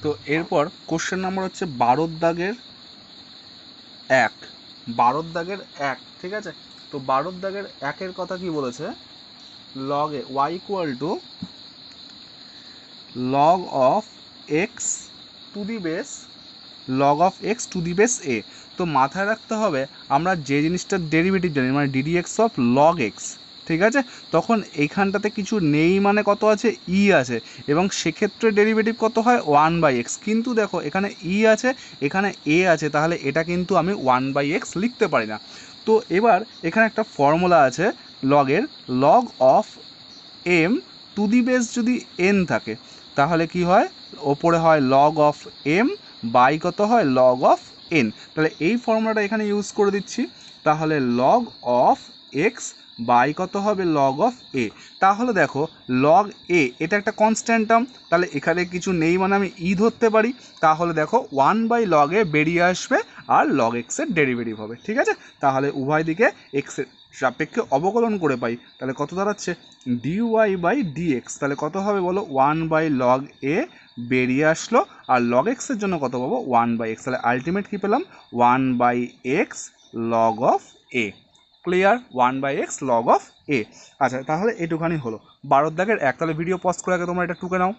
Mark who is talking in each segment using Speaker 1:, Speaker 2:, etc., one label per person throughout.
Speaker 1: তো এরপর question number হচ্ছে 12 দাগের 1, 12 দাগের 1, ঠিক আছে। তো 12 দাগের 1-এর কথা কি বলেছে, log A Y equal to log of x to the base log of x to the base A. তো মাথায় রাখতে হবে আমরা যে জিনিসটার ডেরিভেটিভ জানি মানে DD x of log x, ঠিক আছে, তখন এইখানটাতে কিছু নেই মানে কত আছে, ই আছে, এবং সেক্ষেত্রে ডেরিভেটিভ কত হয় 1/x। কিন্তু দেখো এখানে ই আছে, এখানে এ আছে, তাহলে এটা কিন্তু আমি 1/x লিখতে পারি না। তো এবার এখানে একটা ফর্মুলা আছে লগের, log of M to the base যদি এন থাকে তাহলে কি হয়, ওপরে হয় লগ অফ এম বাই কত হয় লগ অফ এন। তাহলে এই ফর্মুলাটা এখানে ইউজ করে দিচ্ছি, তাহলে লগ অফ এক্স বাই কত হবে লগ অফ এ। তাহলে দেখো লগ এ এটা একটা কনস্ট্যান্ট টার্ম, তাহলে এখানে কিছু নেই মানে আমি ই ধরতে পারি, তাহলে দেখো 1/log এ বেরিয়ে আসবে আর লগ এক্সের ডেরিভেটিভ হবে, ঠিক আছে। তাহলে উভয় দিকে এক্সের সাপেক্ষে অবকলন করে পাই, তাহলে কত দাঁড়াচ্ছে dy/dx, তাহলে কত হবে বলো 1/log এ বেরিয়ে আসলো, আর লগ এক্সের জন্য কত পাবো 1/x, তাহলে আলটিমেট কী পেলাম 1/x log of A. Clear, 1/x log of A. আচ্ছা তাহলে এটুখানি হলো 12 দাগের 1, তাহলে ভিডিও পজ করে আগে তোমরা এটা টুকে নাও।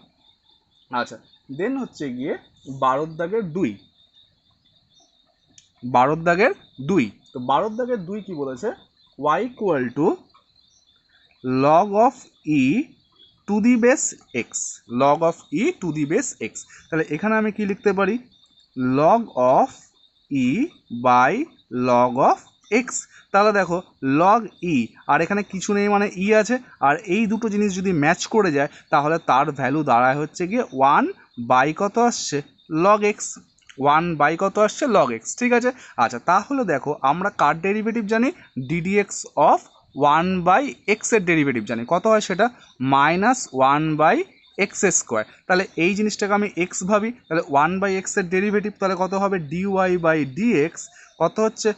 Speaker 1: আচ্ছা দেন হচ্ছে গিয়ে 12 দাগের 2, 12 দাগের 2। তো 12 দাগের 2 কি বলেছে, y equal to log of e to the base x, log of e to the base x. তাহলে এখানে আমি কি লিখতে পারি, log of e by log of x. তাহলে দেখো লগ ই আর এখানে কিছু নেই মানে ই আছে, আর এই দুটো জিনিস যদি ম্যাচ করে যায় তাহলে তার ভ্যালু দাঁড়ায় হচ্ছে গিয়ে 1/, কত আসছে লগ এক্স, 1/, কত আসছে লগ এক্স, ঠিক আছে। আচ্ছা তাহলে দেখো আমরা কার ডেরিভেটিভ জানি, ডিডিএক্স অফ 1/x এর ডেরিভেটিভ জানি, কত হয় সেটা -1/x²। তাহলে এই জিনিসটাকে আমি এক্স ভাবি, তাহলে 1/x এর ডেরিভেটিভ তাহলে কত হবে dy/dx, কত হচ্ছে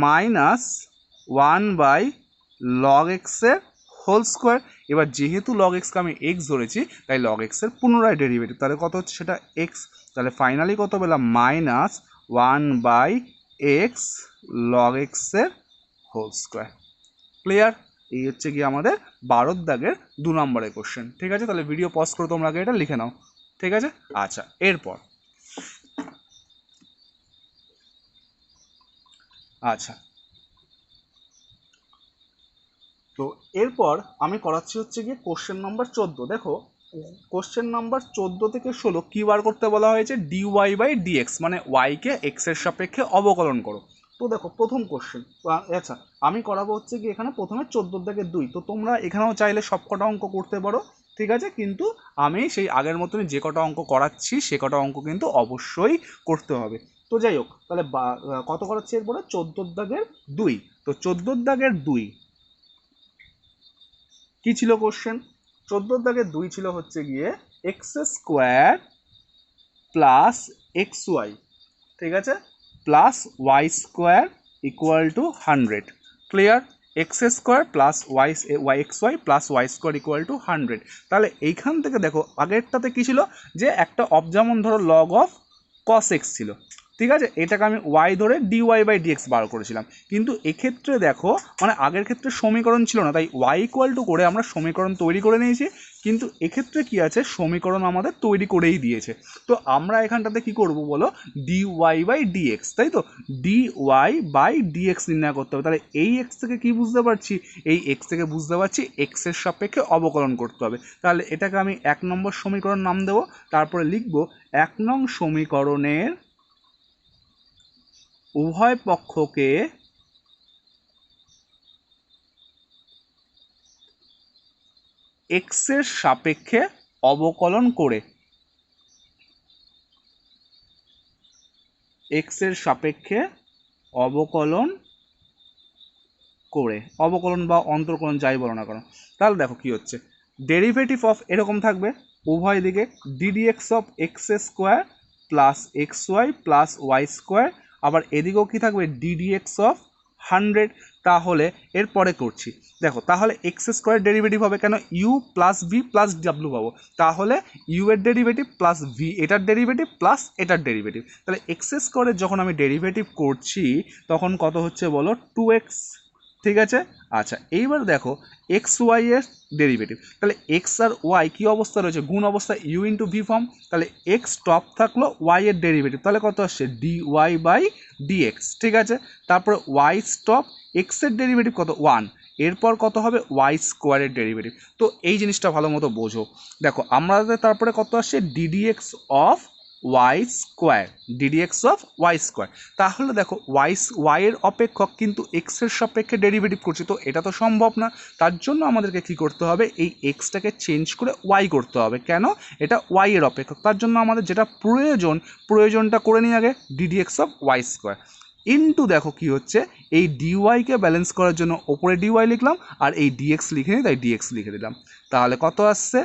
Speaker 1: -1/log x এর হোল স্কোয়ার। এবার যেহেতু log x কে আমি এক্স ধরেছি তাই log x এর পুনরায় ডেরিভেটিভ, তাহলে কত হচ্ছে সেটা এক্স, তাহলে ফাইনালি কত পেলাম -1/x log x এর হোল স্কোয়ার। ক্লিয়ার, এই হচ্ছে কি আমাদের 12 দাগের 2 নম্বরের কোশ্চেন, ঠিক আছে। তাহলে ভিডিও পজ করে তোমরা আগে এটা লিখে নাও, ঠিক আছে। আচ্ছা এরপর আচ্ছা তো এরপর আমি করাচ্ছি হচ্ছে গিয়ে কোশ্চেন নাম্বার 14। দেখো কোশ্চেন নাম্বার 14 থেকে 16 কি বার করতে বলা হয়েছে, dy/dx মানে ওয়াইকে এক্স এর সাপেক্ষে অবকলন করো। তো দেখো প্রথম কোশ্চেন, আচ্ছা আমি করাবো হচ্ছে কি এখানে প্রথমে 14 থেকে 2, তো তোমরা এখানেও চাইলে সব কটা অঙ্ক করতে পারো, ঠিক আছে, কিন্তু আমি সেই আগের মতনই যে কটা অঙ্ক করাচ্ছি সে কটা অঙ্ক কিন্তু অবশ্যই করতে হবে। তো যাই হোক তাহলে কত করাচ্ছি এরপরে 14 দাগের 2। তো 14 দাগের 2 কি ছিল কোশ্চেন, 14 দাগের 2 ছিল হচ্ছে গিয়ে x² প্লাস xy, ঠিক আছে, plus y² equal to 100। Clear, x² plus xy plus y² equal to 100। তাহলে এইখান থেকে দেখো আগেরটাতে কি ছিল, যে একটা যেমন ধরো লগ অফ cos x ছিল, ঠিক আছে, এটাকে আমি y ধরে dy/dx বার করেছিলাম। কিন্তু এক্ষেত্রে দেখো মানে আগের ক্ষেত্রে সমীকরণ ছিল না, তাই y ইকুয়াল টু করে আমরা সমীকরণ তৈরি করে নিয়েছি, কিন্তু এক্ষেত্রে কি আছে সমীকরণ আমাদের তৈরি করেই দিয়েছে। তো আমরা এখানটাতে কি করব বলো, dy/dx, তাই তো dy/dx নির্ণয় করতে হবে। তাহলে এই x থেকে কি বুঝতে পারছি, এই x থেকে বুঝতে পারছি x এর সাপেক্ষে অবকলন করতে হবে। তাহলে এটাকে আমি 1 নম্বর সমীকরণ নাম দেবো, তারপরে লিখব 1 নং সমীকরণের উভয় পক্ষকে এক্স এর সাপেক্ষে অবকলন করে, এক্স এর সাপেক্ষে অবকলন করে, অবকলন বা অন্তর্কলন যাই বলো না কেন। তাহলে দেখো কি হচ্ছে, ডেরিভেটিভ অফ এরকম থাকবে উভয় দিকে ddx of x² plus xy plus y², আবার এদিকেও কি থাকবে ডিডিএক্স অফ 100। তাহলে এরপরে করছি দেখো, তাহলে এক্স স্কোয়ারের ডেরিভেটিভ হবে কেন, ইউ প্লাস ভি প্লাস ডাব্লু পাবো, তাহলে ইউ এর ডেরিভেটিভ প্লাস ভি এটার ডেরিভেটিভ প্লাস এটার ডেরিভেটিভ, তাহলে এক্স স্কোয়ারের যখন আমি ডেরিভেটিভ করছি তখন কত হচ্ছে বলো, 2x, ঠিক আছে। আচ্ছা এইবার দেখো এক্স ওয়াই এর ডেরিভেটিভ, তাহলে এক্স আর ওয়াই কী অবস্থা রয়েছে, গুণ অবস্থা, ইউ ইন্টু ভি ফর্ম, তাহলে এক্স টপ থাকলো ওয়াই এর ডেরিভেটিভ, তাহলে কত আসছে ডি ওয়াই বাই ডিএক্স, ঠিক আছে। তারপরে ওয়াই স্টপ, এক্সের ডেরিভেটিভ কত 1, এরপর কত হবে ওয়াই স্কোয়ারের ডেরিভেটিভ। তো এই জিনিসটা ভালো মতো বোঝো, দেখো আমাদের তারপরে কত আসছে d d x of y square, d d x of y square, তাহলে দেখো ওয়াইয়ের অপেক্ষক কিন্তু এক্সের সাপেক্ষে ডেরিভেটিভ করছি, তো এটা তো সম্ভব না, তার জন্য আমাদেরকে কি করতে হবে, এই এক্সটাকে চেঞ্জ করে ওয়াই করতে হবে, কেন, এটা ওয়াইয়ের অপেক্ষক, তার জন্য আমাদের যেটা প্রয়োজনটা করে নিই আগে, d d x of y square into দেখো কি হচ্ছে, এই ডিওয়াইকে ব্যালেন্স করার জন্য ওপরে ডিওয়াই লিখলাম আর এই ডিএক্স লিখে নিই, তাই ডিএক্স লিখে দিলাম, তাহলে কত আসছে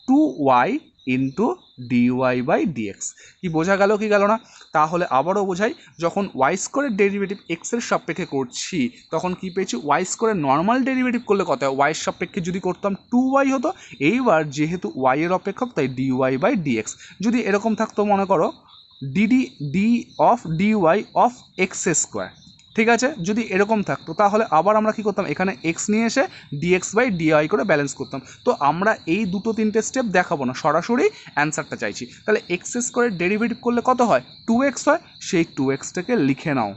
Speaker 1: 2y into d y by dx. কি বোঝা গেল কি গেল না, তাহলে আবারও বোঝাই, যখন ওয়াই স্কোয়ারের ডেরিভেটিভ এক্সের সাপেক্ষে করছি তখন কি পেয়েছি, ওয়াই স্কোয়ারের নর্মাল ডেরিভেটিভ করলে কত হয়, ওয়াইয়ের সাপেক্ষে যদি করতাম 2y হতো, এইবার যেহেতু ওয়াইয়ের অপেক্ষক তাই ডিওয়াই বাই ডিএক্স, যদি এরকম থাকতো মনে করো d of d y of x square, ঠিক আছে, যদি এরকম থাকতো তাহলে আবার আমরা কি করতাম, এখানে এক্স নিয়ে এসে ডিএক্স বাই ডিওয়াই করে ব্যালেন্স করতাম, তো আমরা এই দুটো তিনটে স্টেপ দেখাবো না, সরাসরি অ্যান্সারটা চাইছি, তাহলে এক্স স্কোয়ারের ডেরিভেটিভ করলে কত হয় 2x হয়, সেই 2xটাকে লিখে নাও,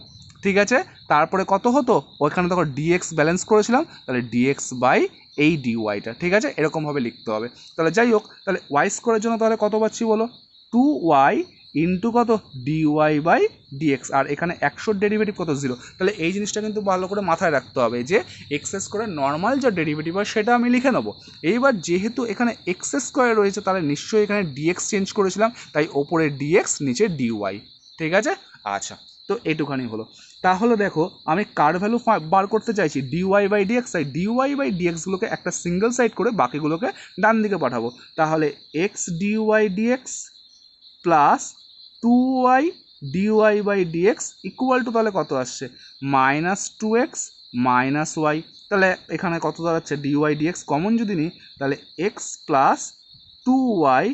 Speaker 1: ঠিক আছে। তারপরে কত হতো, ওইখানে তখন ডিএক্স ব্যালেন্স করেছিলাম, তাহলে ডিএক্স বাই এই ডিওয়াইটা, ঠিক আছে, এরকমভাবে লিখতে হবে। তাহলে যাই হোক, তাহলে ওয়াই স্কোয়ারের জন্য তাহলে কত পাচ্ছি বলো, 2y ইন্টু কত ডিওয়াই বাই ডিএক্স, আর এখানে 100 ডেরিভেটিভ কত 0, তাহলে এই জিনিসটা কিন্তু ভালো করে মাথায় রাখতে হবে যে এক্স স্কোয়ারের নর্মাল যা ডেরিভেটিভ হয় সেটা আমি লিখে নেবো, এইবার যেহেতু এখানে এক্স স্কোয়ার রয়েছে তাহলে নিশ্চয়ই এখানে ডিএক্স চেঞ্জ করেছিলাম, তাই ওপরে ডিএক্স নিচে ডিওয়াই, ঠিক আছে। আচ্ছা তো এটুখানি হলো, তাহলে দেখো আমি কার ভ্যালু বার করতে চাইছি ডিওয়াই বাই ডিএক্স, তাই ডিওয়াই বাই ডিএক্সগুলোকে একটা সিঙ্গেল সাইড করে বাকিগুলোকে ডান দিকে পাঠাবো, তাহলে x d y d x plus 2y dy by dx equal to তাহলে কত আসছে -2x -y, তাহলে এখানে কত দাঁড়াচ্ছে ডিওয়াই ডিএক্স কমন যদি নিই তাহলে X plus 2y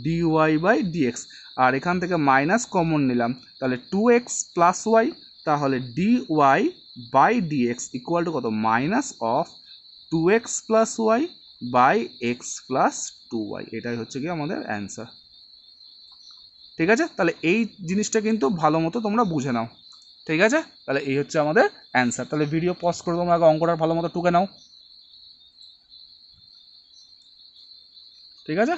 Speaker 1: dy by dx, আর এখান থেকে মাইনাস কমন নিলাম তাহলে 2x প্লাস ওয়াই, তাহলে dy by dx equal to কত minus of 2x plus Y by x plus 2y, এটাই হচ্ছে কি আমাদের অ্যান্সার, ঠিক আছে। তাহলে এই জিনিসটা কিন্তু ভালো মতো তোমরা বুঝে নাও, ঠিক আছে, তাহলে এই হচ্ছে আমাদের অ্যান্সার। তাহলে ভিডিও পজ করে তোমরা আগে অঙ্কটা ভালো মতো টুকে নাও, ঠিক আছে।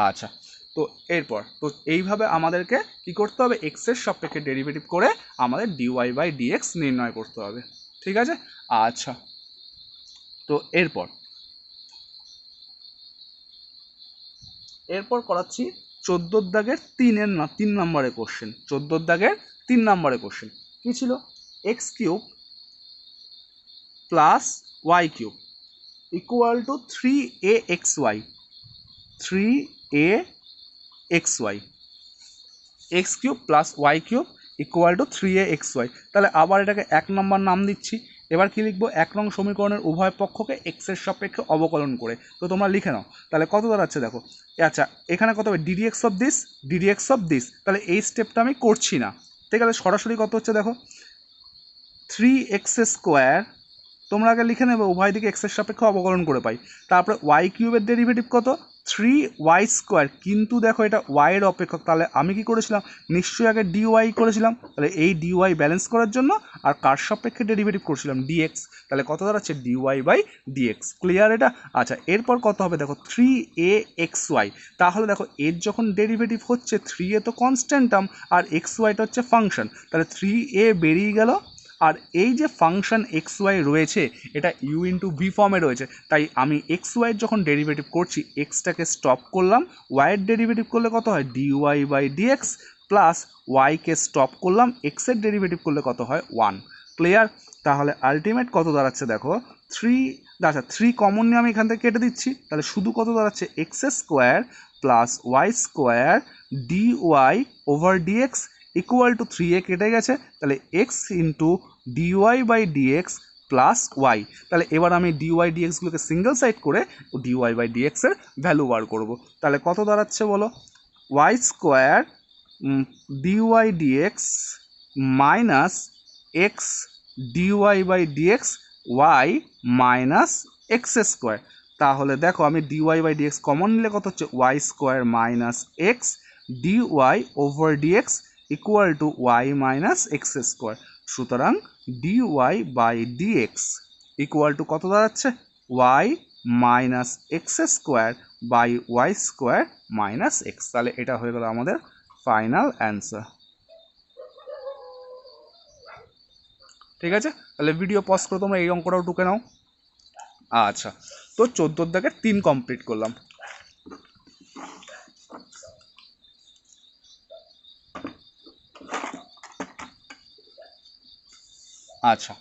Speaker 1: আচ্ছা তো এরপর তো এইভাবে আমাদেরকে কি করতে হবে, এক্সের সাপেক্ষে ডেরিভেটিভ করে আমাদের ডিওয়াই বাই ডিএক্স নির্ণয় করতে হবে, ঠিক আছে। আচ্ছা তো এরপর করাচ্ছি 14 দাগের 3 নম্বরের কোশ্চেন, 14 দাগের 3 নম্বরের কোশ্চেন কী ছিল, x cube plus y cube equal to 3aXy, 3aXy, x cube plus y cube equal to 3aXy, তাহলে আবার এটাকে 1 নম্বর নাম দিচ্ছি, এবার কি লিখবো, 1 নং সমীকরণের উভয় পক্ষকে এক্সের সাপেক্ষে অবকলন করে, তো তোমরা লিখে নাও, তাহলে কত দাঁড়াচ্ছে দেখো, আচ্ছা এখানে কত হবে ডিডিএক্স অফ দিস, তাহলে এই স্টেপটা আমি করছি না, ঠিক আছে, সরাসরি কত হচ্ছে দেখো 3x স্কোয়ার, তোমরা আগে লিখে নেবে উভয় দিকে এক্সের সাপেক্ষে অবকলন করে পাই, তারপরে ওয়াই কিউবের ডেরিভেটিভ কত 3y স্কোয়ার, কিন্তু দেখো এটা ওয়াইয়ের অপেক্ষক, তাহলে আমি কি করেছিলাম নিশ্চয়ই আগে ডিওয়াই করেছিলাম, তাহলে এই ডিওয়াই ব্যালেন্স করার জন্য আর কার সাপেক্ষে ডেরিভেটিভ করছিলাম ডিএক্স, তাহলে কত দাঁড়াচ্ছে ডিওয়াই বাই ডিএক্স, ক্লিয়ার এটা। আচ্ছা এরপর কত হবে দেখো 3aXy, তাহলে দেখো এর যখন ডেরিভেটিভ হচ্ছে 3a তো কনস্ট্যান্ট টার্ম আর xyটা হচ্ছে ফাংশন, তাহলে 3a বেরিয়ে গেল, আর এই যে ফাংশন এক্স ওয়াই রয়েছে এটা ইউ ইন্টু ভি ফর্মে রয়েছে, তাই আমি এক্স ওয়াইয়ের যখন ডেরিভেটিভ করছি এক্সটাকে স্টপ করলাম, ওয়াইয়ের ডেরিভেটিভ করলে কত হয় ডিওয়াই বাই ডিএক্স প্লাস ওয়াইকে স্টপ করলাম, এক্সের ডেরিভেটিভ করলে কত হয় 1, ক্লিয়ার। তাহলে আলটিমেট কত দাঁড়াচ্ছে দেখো 3 কমন নিয়ে আমি এখান থেকে কেটে দিচ্ছি, তাহলে শুধু কত দাঁড়াচ্ছে x square plus y square d y over dx equal to 3a কেটে গেছে, তাহলে x into d y by dx plus Y. তাহলে এবার আমি ডিওয়াই ডিএক্সগুলোকে সিঙ্গেল সাইড করে ডিওয়াই বাই ডিএক্সের ভ্যালু বার করব। তাহলে কত দাঁড়াচ্ছে বলো, y square d y d x minus x d y by d x y minus x square. তাহলে দেখো আমি ডিওয়াই বাই ডিএক্স কমন নিলে কত হচ্ছে, Y square minus x D Y over dx equal to Y minus x square. সুতরাং D Y by dx equal to কত দাঁড়াচ্ছে, Y minus x square by Y square minus x. তাহলে এটা হয়ে গেল আমাদের ফাইনাল অ্যান্সার। ঠিক আছে, তাহলে ভিডিও পজ করে তোমরা এই অঙ্কটাও টুকে নাও। আচ্ছা, তো 14 দাগের 3 কমপ্লিট করলাম। আচ্ছা,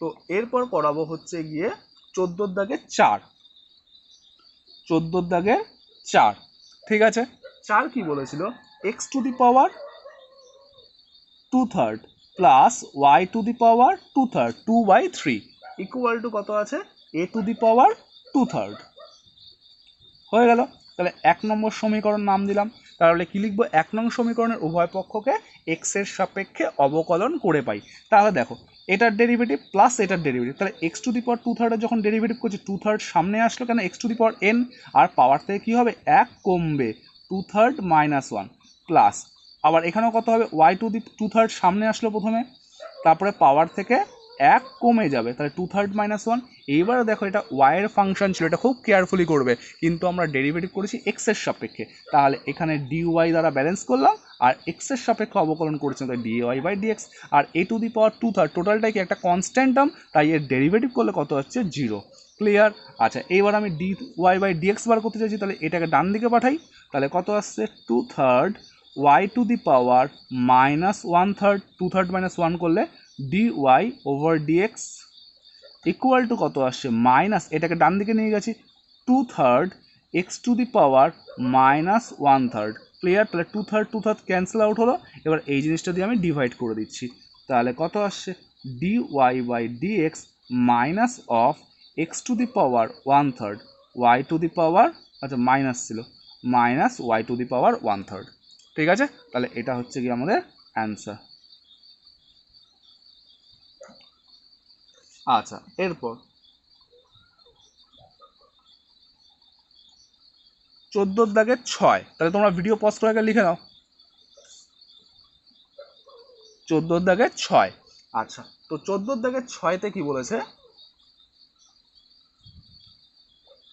Speaker 1: তো এরপর করাবো হচ্ছে গিয়ে 14 দাগের 4। 14 দাগের 4, ঠিক আছে। 4 কি বলেছিল, x to the power 2/3 plus y to the power 2/3 2/3 equal to কত আছে, এ টু দি পাওয়ার 2/3 হয়ে গেল। তাহলে 1 নম্বর সমীকরণ নাম দিলাম। তাহলে কি লিখবো, 1 নং সমীকরণের উভয় পক্ষকে এক্স এর সাপেক্ষে অবকলন করে পাই। তাহলে দেখো এটার ডেরিভেটিভ প্লাস এটার ডেরিভেটিভ, তাহলে এক্স টু দি পাওয়ার 2/3 যখন ডেরিভেটিভ করছি 2/3 সামনে আসলো কেন, X to the power N, আর পাওয়ার থেকে কী হবে 1 কমবে 2/3 - 1 প্লাস আবার এখানেও কত হবে, ওয়াই টু দি 2/3 সামনে আসলো প্রথমে, তারপরে পাওয়ার থেকে 1 কমে যাবে, তাহলে 2/3 - 1। এইবারে দেখো এটা ওয়াইয়ের ফাংশন ছিল, এটা খুব কেয়ারফুলি করবে, কিন্তু আমরা ডেরিভেটিভ করেছি এক্সের সাপেক্ষে, তাহলে এখানে ডিওয়াই দ্বারা ব্যালেন্স করলাম আর এক্সের সাপেক্ষে অবকলন করেছি, তাই ডিওয়াই বাই ডিএক্স। আর এ টু দি পাওয়ার 2/3 টোটালটাই কি একটা কনস্ট্যান্ট টার্ম, তাই এর ডেরিভেটিভ করলে কত হচ্ছে 0। ক্লিয়ার? আচ্ছা, এইবার আমি ডিওয়াই বাই ডিএক্স বার করতে চাইছি, তাহলে এটাকে ডান দিকে পাঠাই, তাহলে কত আসছে 2/3 ওয়াই টু দি পাওয়ার -1/3 2/3 - 1 করলে d y over dx equal to কত আসছে, মাইনাস এটাকে ডান দিকে নিয়ে গেছি 2/3 x to the power -1/3। Clear? তাহলে 2/3 ক্যান্সেল আউট হলো। এবার এই জিনিসটা দিয়ে আমি ডিভাইড করে দিচ্ছি, তাহলে কত আসছে, d y by d x minus of x to the power 1/3 y to the power, আচ্ছা মাইনাস ছিল, minus y to the power 1/3। ঠিক আছে, তাহলে এটা হচ্ছে কি আমাদের অ্যান্সার। আচ্ছা, এরপর 14 দাগের 6, তাহলে তোমরা ভিডিও পজ করে আগে লিখে নাও 14 দাগের 6। আচ্ছা, তো 14 দাগের 6তে কি বলেছে,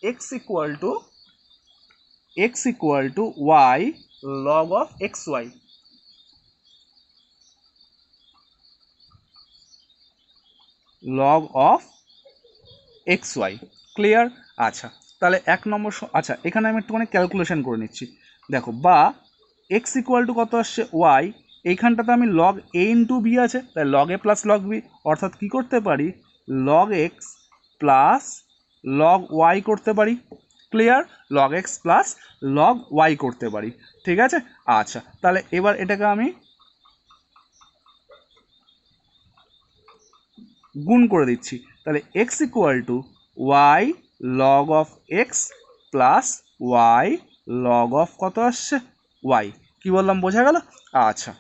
Speaker 1: x equal to y log of x y. Log of x y. Clear? আচ্ছা, তাহলে 1 নম্বর, আচ্ছা এখানে আমি একটুখানি ক্যালকুলেশন করে নিচ্ছি। দেখো, বা এক্স ইকুয়াল টু কত আসছে ওয়াই, এইখানটাতে আমি লগ এ ইন্টু বি আছে, তাই log a plus log b, অর্থাৎ কী করতে পারি, log x plus log y করতে পারি। Clear? Log x plus log y করতে পারি। ঠিক আছে, আচ্ছা তাহলে এবার এটাকে আমি গুণ করে দিচ্ছি, তাহলে x equal to y log of x plus y log of কত আসছে ওয়াই। কী বললাম, বোঝা গেল? আচ্ছা,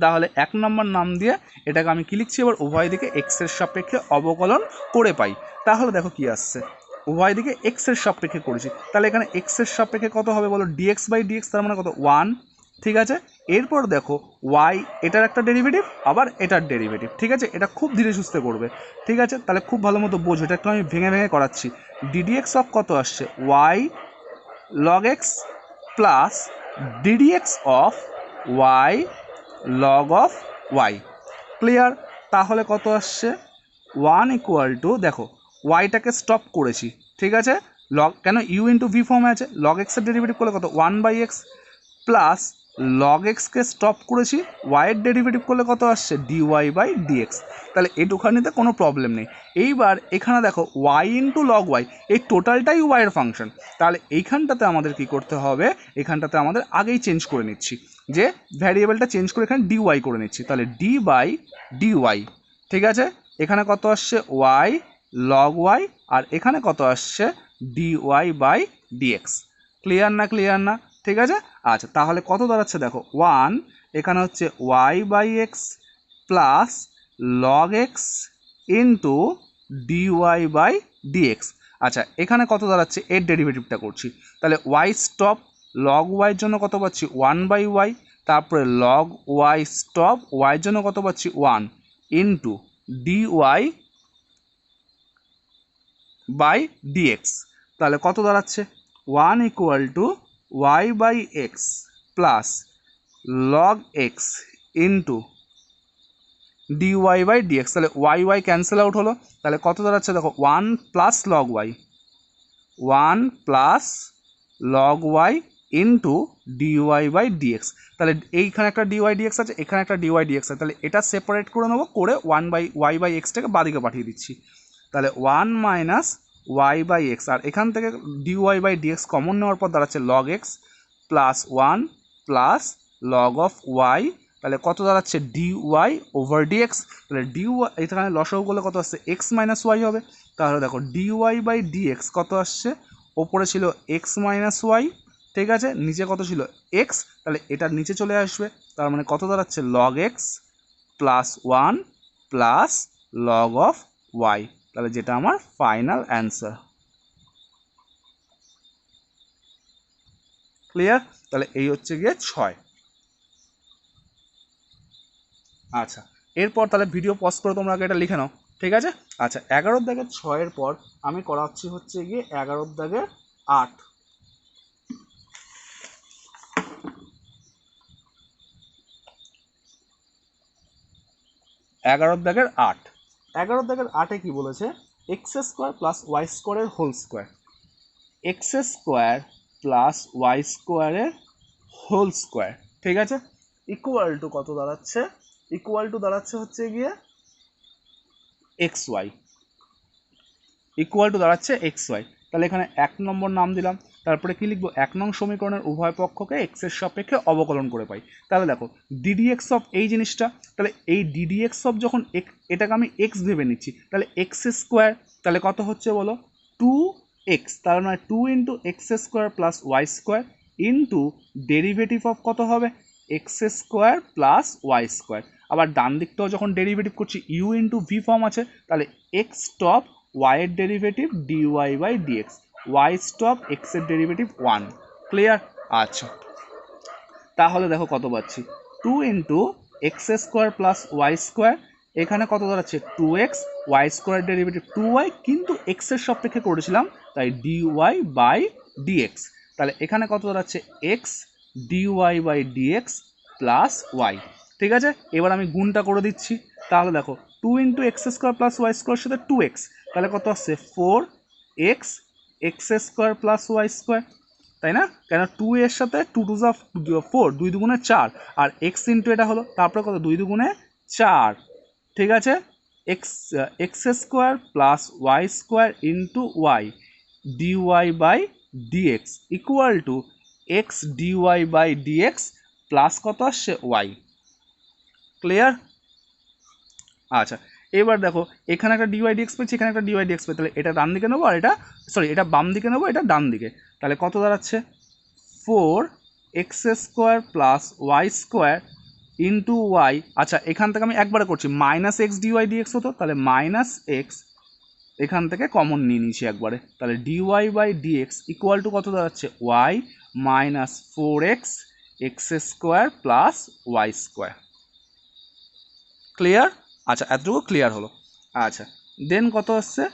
Speaker 1: তাহলে 1 নম্বর নাম দিয়ে এটাকে আমি কী লিখছি, এবার উভয় দিকে এক্সের সাপেক্ষে অবকলন করে পাই। তাহলে দেখো কি আসছে, উভয় দিকে এক্সের সাপেক্ষে করেছি, তাহলে এখানে এক্সের সাপেক্ষে কত হবে বলো, ডিএক্স বাই ডিএক্স, তার মানে কত 1। ঠিক আছে, এরপর দেখো ওয়াই এটার একটা ডেরিভেটিভ, আবার এটার ডেরিভেটিভ। ঠিক আছে, এটা খুব ধীরে সুস্থে করবে। ঠিক আছে, তাহলে খুব ভালো মতো বোঝো, এটা একটু আমি ভেঙে ভেঙে করাচ্ছি। ডিডিএক্স অফ কত আসছে, y log x plus d d x of y log of y. Clear? তাহলে কত আসছে, 1 ইকুয়াল টু, দেখো ওয়াইটাকে স্টপ করেছি, ঠিক আছে, লগ কেন ইউ ইন্টু ভি ফর্মে আছে, লগ এক্সের ডেরিভেটিভ করলে কত 1/x প্লাস লগ এক্সকে স্টপ করেছি, ওয়াইয়ের ডেরিভেটিভ করলে কত আসছে, ডিওয়াই বাই ডিএক্স। তাহলে এটুখানিতে কোনো প্রবলেম নেই। এইবার এখানে দেখো ওয়াই ইন্টু লগ ওয়াই, এই টোটালটাই ওয়াইয়ের ফাংশন, তাহলে এইখানটাতে আমাদের কি করতে হবে, এখানটাতে আমাদের আগেই চেঞ্জ করে নিচ্ছি, যে ভ্যারিয়েবলটা চেঞ্জ করে এখানে ডিওয়াই করে নিচ্ছি, তাহলে ডি বাই ডিওয়াই। ঠিক আছে, এখানে কত আসছে ওয়াই লগ ওয়াই, আর এখানে কত আসছে ডিওয়াই বাই ডিএক্স। ক্লিয়ার না? ক্লিয়ার না? ঠিক আছে। আচ্ছা, তাহলে কত দাঁড়াচ্ছে দেখো, 1 এখানে হচ্ছে y by x plus log x into d y by d x. আচ্ছা, এখানে কত দাঁড়াচ্ছে, এর ডেরিভেটিভটা করছি, তাহলে ওয়াই স্টপ লগ ওয়াইয়ের জন্য কত পাচ্ছি 1 বাই ওয়াই, তারপরে লগ ওয়াই স্টপ ওয়াইয়ের জন্য কত পাচ্ছি 1 ইন্টু ডিওয়াই বাই ডিএক্স। তাহলে কত দাঁড়াচ্ছে 1 equal to y by x plus log x into d y by d x. তাহলে ওয়াই ওয়াই ক্যান্সেল আউট হলো, তাহলে কত দাঁড়াচ্ছে দেখো 1 plus log y, 1 plus log y into d y by d x. তাহলে এইখানে একটা ডিওয়াই ডিএক্স আছে, এখানে একটা ডিওয়াই ডিএক্স আছে, তাহলে এটা সেপারেট করে নেবো, করে 1 বাই ওয়াই বাই এক্সটাকে বাদিকে পাঠিয়ে দিচ্ছি। তাহলে 1 মাইনাস ওয়াই বাই এক্স, আর এখান থেকে ডিওয়াই বাই ডিএক্স কমন নেওয়ার পর দাঁড়াচ্ছে log x plus 1 plus log of y. তাহলে কত দাঁড়াচ্ছে ডিওয়াই ওভার ডিএক্স। তাহলে ডিওয়াই এখানে লসাগু করলে কত আসছে এক্স মাইনাস ওয়াই হবে। তাহলে দেখো ডিওয়াই বাই ডিএক্স কত আসছে, ওপরে ছিল এক্স মাইনাস ওয়াই, ঠিক আছে, নিচে কত ছিল এক্স, তাহলে এটা নিচে চলে আসবে, তার মানে কত দাঁড়াচ্ছে log x plus 1 plus log of y. তাহলে যেটা আমার ফাইনাল অ্যান্সার। ক্লিয়ার? তাহলে এই হচ্ছে গিয়ে 6। আচ্ছা, এরপর তাহলে ভিডিও পজ করে তোমরা আগে এটা লিখে নাও, ঠিক আছে। আচ্ছা, 11 দাগের 6-এর পর আমি করাচ্ছি হচ্ছে গিয়ে 11 দাগের 8। 11 দাগের 8। 11 দাগের 8-এ কি বলেছে, এক্স স্কোয়ার প্লাস ওয়াই স্কোয়ারের whole square, x square plus y স্কোয়ারের হোল স্কোয়ার, ঠিক আছে, ইকুয়াল টু কত দাঁড়াচ্ছে, ইকুয়াল টু দাঁড়াচ্ছে হচ্ছে গিয়ে এক্স ওয়াই, ইকুয়াল টু দাঁড়াচ্ছে এক্স ওয়াই। তাহলে এখানে 1 নম্বর নাম দিলাম, তারপরে কি লিখবো, 1 নং সমীকরণের উভয় পক্ষকে এক্সের সাপেক্ষে অবকলন করে পাই। তাহলে দেখো ডিডিএক্স অফ এই জিনিসটা, তাহলে এই ডিডিএক্স অফ যখন এটাকে আমি এক্স ভেবে নিচ্ছি, তাহলে এক্স স্কোয়ার, তাহলে কত হচ্ছে বলো 2x, তার মানে 2 into x square plus y square into derivative of কত হবে x square plus y square. আবার ডান দিকটাও যখন ডেরিভেটিভ করছি ইউ ইন্টু ভি ফর্ম আছে, তাহলে এক্স টপ ওয়াই এর derivative d y by d x, y stop x এর ডেরিভেটিভ 1। ক্লিয়ার? আচ্ছা, তাহলে দেখো কত পাচ্ছি 2 into x square plus y square, এখানে কত দাঁড়াচ্ছে 2x, Y square derivative 2y, কিন্তু এক্স এর সাপেক্ষে করেছিলাম তাই ডিওয়াই বাই ডিএক্স। তাহলে এখানে কত দাঁড়াচ্ছে x d y by dx plus y. ঠিক আছে, এবার আমি গুণটা করে দিচ্ছি। তাহলে দেখো 2 into x square plus y square সাথে 2x, তাহলে কত আসছে 4x x square plus y square, তাই না? কেন 2 এর সাথে 2 টু যা 4, 2 দুগুণে 4, আর এক্স ইন্টু এটা হলো, তারপরে কত 2 দুগুণে 4, ঠিক আছে, x square plus y square into y d y by dx equal to x d y by dx plus কত আসছে ওয়াই। ক্লিয়ার? আচ্ছা, এবার দেখো এখানে একটা ডিওয়াই ডিএক্স পেয়েছি, এখানে একটা ডিওয়াই ডিএক্স পেয়েছি, তাহলে এটা ডান দিকে নেবো আর এটা এটা বাম দিকে নেবো, এটা ডান দিকে। তাহলে কত দাঁড়াচ্ছে 4x square plus y square into y. আচ্ছা, এখান থেকে আমি একবারে করছি, মাইনাস এক্স ডিওয়াই ডিএক্স হতো, তাহলে মাইনাস এক্স এখান থেকে কমন নিয়ে নিয়েছি একবারে, তাহলে dy by dx equal to কত দাঁড়াচ্ছে Y minus 4x x square plus y square. Clear? আচ্ছা, এতটুকু ক্লিয়ার হলো। আচ্ছা, দেন কত আসছে,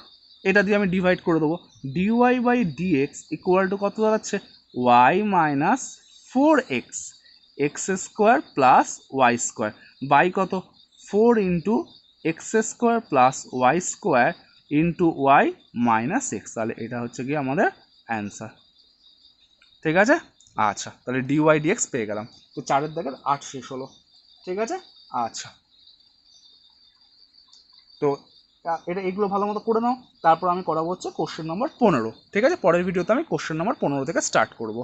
Speaker 1: এটা দিয়ে আমি ডিভাইড করে দেবো, d y by dx equal to কত দাঁড়াচ্ছে Y minus 4x x square plus y square by কত 4 into x square plus y square into y minus x. তাহলে এটা হচ্ছে গিয়ে আমাদের অ্যান্সার। ঠিক আছে? আচ্ছা, তাহলে ডিওয়াই ডিএক্স পেয়ে গেলাম। তো 4-এর দাগের 8 শেষ হলো। ঠিক আছে? আচ্ছা, তো এটা এগুলো ভালো মতো করে নাও, তারপর আমি করাবো হচ্ছে কোশ্চেন নম্বর 15। ঠিক আছে, পরের ভিডিওতে আমি কোশ্চেন নম্বর 15 থেকে স্টার্ট করবো।